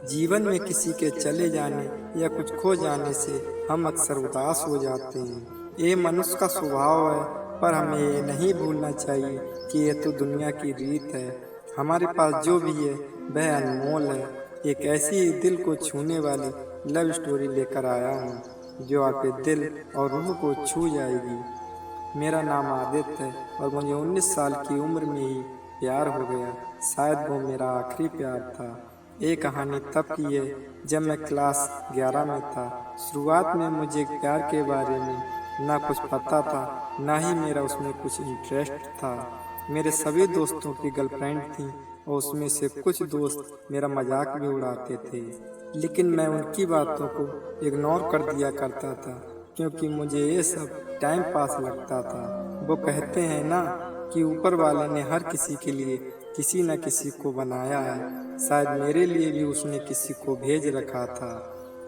जीवन में किसी के चले जाने या कुछ खो जाने से हम अक्सर उदास हो जाते हैं। ये मनुष्य का स्वभाव है, पर हमें ये नहीं भूलना चाहिए कि ये तो दुनिया की रीत है। हमारे पास जो भी है वह अनमोल है। एक ऐसी दिल को छूने वाली लव स्टोरी लेकर आया हूँ जो आपके दिल और रूह को छू जाएगी। मेरा नाम आदित्य है और मुझे 19 साल की उम्र में ही प्यार हो गया। शायद वो मेरा आखिरी प्यार था। ये कहानी तब की है जब मैं क्लास 11 में था। शुरुआत में मुझे प्यार के बारे में ना कुछ पता था, ना ही मेरा उसमें कुछ इंटरेस्ट था। मेरे सभी दोस्तों की गर्लफ्रेंड थी और उसमें से कुछ दोस्त मेरा मजाक भी उड़ाते थे, लेकिन मैं उनकी बातों को इग्नोर कर दिया करता था क्योंकि मुझे ये सब टाइम पास लगता था। वो कहते हैं ना कि ऊपर वाले ने हर किसी के लिए किसी न किसी को बनाया है। शायद मेरे लिए भी उसने किसी को भेज रखा था।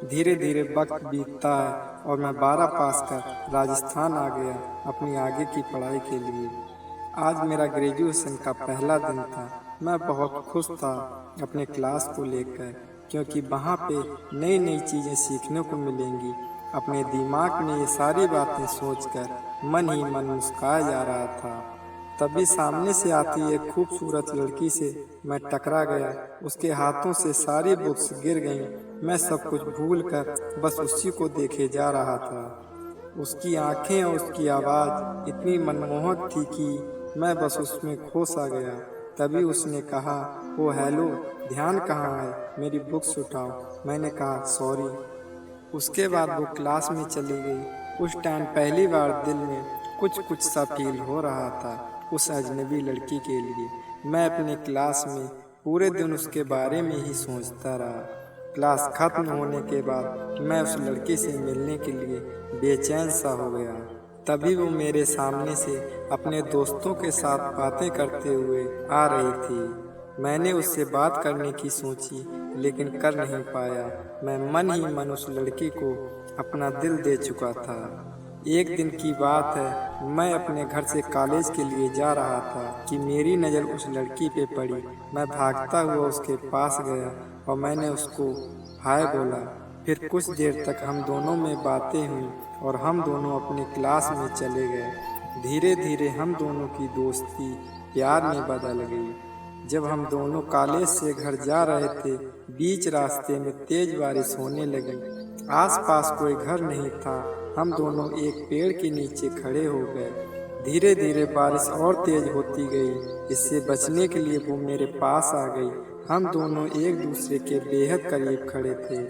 धीरे धीरे वक्त बीतता है और मैं 12 पास कर राजस्थान आ गया अपनी आगे की पढ़ाई के लिए। आज मेरा ग्रेजुएशन का पहला दिन था। मैं बहुत खुश था अपने क्लास को लेकर, क्योंकि वहाँ पे नई नई चीज़ें सीखने को मिलेंगी। अपने दिमाग में ये सारी बातें सोचकर मन ही मन मुस्कुराया जा रहा था। तभी सामने से आती एक खूबसूरत लड़की से मैं टकरा गया। उसके हाथों से सारी बुक्स गिर गईं। मैं सब कुछ भूल कर बस उसी को देखे जा रहा था। उसकी आंखें और उसकी आवाज़ इतनी मनमोहक थी कि मैं बस उसमें खोस आ गया। तभी उसने कहा, ओ हेलो, ध्यान कहाँ है, मेरी बुक्स उठाओ। मैंने कहा सॉरी। उसके बाद वो क्लास में चली गई। उस टाइम पहली बार दिल में कुछ कुछ सा फील हो रहा था उस अजनबी लड़की के लिए। मैं अपने क्लास में पूरे दिन उसके बारे में ही सोचता रहा। क्लास खत्म होने के बाद मैं उस लड़की से मिलने के लिए बेचैन सा हो गया। तभी वो मेरे सामने से अपने दोस्तों के साथ बातें करते हुए आ रही थी। मैंने उससे बात करने की सोची, लेकिन कर नहीं पाया। मैं मन ही मन उस लड़की को अपना दिल दे चुका था। एक दिन की बात है, मैं अपने घर से कॉलेज के लिए जा रहा था कि मेरी नज़र उस लड़की पे पड़ी। मैं भागता हुआ उसके पास गया और मैंने उसको हाय बोला। फिर कुछ देर तक हम दोनों में बातें हुई और हम दोनों अपने क्लास में चले गए। धीरे धीरे हम दोनों की दोस्ती प्यार में बदल गई। जब हम दोनों कॉलेज से घर जा रहे थे, बीच रास्ते में तेज बारिश होने लगी। आसपास कोई घर नहीं था। हम दोनों एक पेड़ के नीचे खड़े हो गए। धीरे धीरे बारिश और तेज होती गई। इससे बचने के लिए वो मेरे पास आ गई। हम दोनों एक दूसरे के बेहद करीब खड़े थे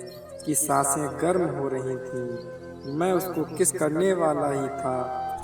कि सांसें गर्म हो रही थीं। मैं उसको किस करने वाला ही था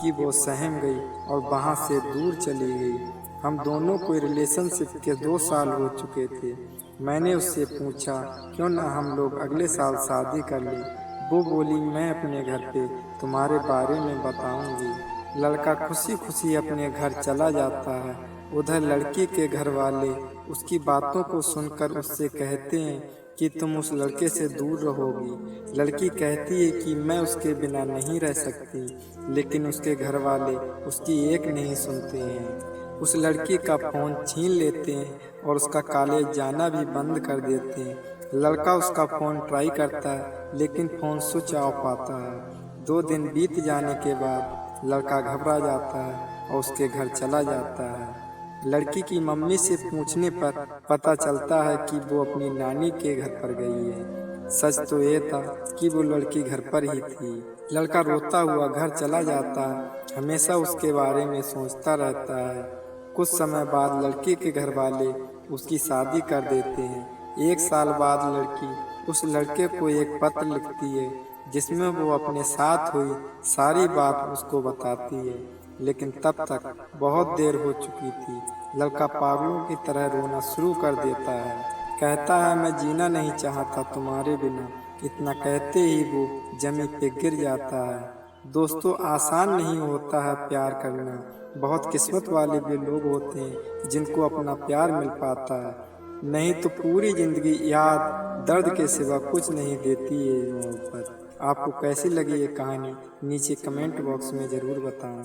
कि वो सहम गई और वहाँ से दूर चली गई। हम दोनों को रिलेशनशिप के 2 साल हो चुके थे। मैंने उससे पूछा क्यों ना हम लोग अगले साल शादी कर लें। वो बोली, मैं अपने घर पे तुम्हारे बारे में बताऊंगी। लड़का खुशी खुशी अपने घर चला जाता है। उधर लड़की के घर वाले उसकी बातों को सुनकर उससे कहते हैं कि तुम उस लड़के से दूर रहोगी। लड़की कहती है कि मैं उसके बिना नहीं रह सकती, लेकिन उसके घर वाले उसकी एक नहीं सुनते हैं। उस लड़की का फ़ोन छीन लेते हैं और उसका कॉलेज जाना भी बंद कर देते हैं। लड़का उसका फ़ोन ट्राई करता है, लेकिन फ़ोन स्विच ऑफ आता है। 2 दिन बीत जाने के बाद लड़का घबरा जाता है और उसके घर चला जाता है। लड़की की मम्मी से पूछने पर पता चलता है कि वो अपनी नानी के घर पर गई है। सच तो ये था कि वो लड़की घर पर ही थी। लड़का रोता हुआ घर चला जाता है, हमेशा उसके बारे में सोचता रहता है। कुछ समय बाद लड़की के घर वाले उसकी शादी कर देते हैं। 1 साल बाद लड़की उस लड़के को एक पत्र लिखती है जिसमें वो अपने साथ हुई सारी बात उसको बताती है, लेकिन तब तक बहुत देर हो चुकी थी। लड़का पागलों की तरह रोना शुरू कर देता है। कहता है, मैं जीना नहीं चाहता तुम्हारे बिना। इतना कहते ही वो जमीन पे गिर जाता है। दोस्तों, आसान नहीं होता है प्यार करना। बहुत किस्मत वाले भी लोग होते हैं जिनको अपना प्यार मिल पाता है, नहीं तो पूरी जिंदगी याद दर्द के सिवा कुछ नहीं देती है मोहब्बत। आपको कैसी लगी ये कहानी नीचे कमेंट बॉक्स में ज़रूर बताएं।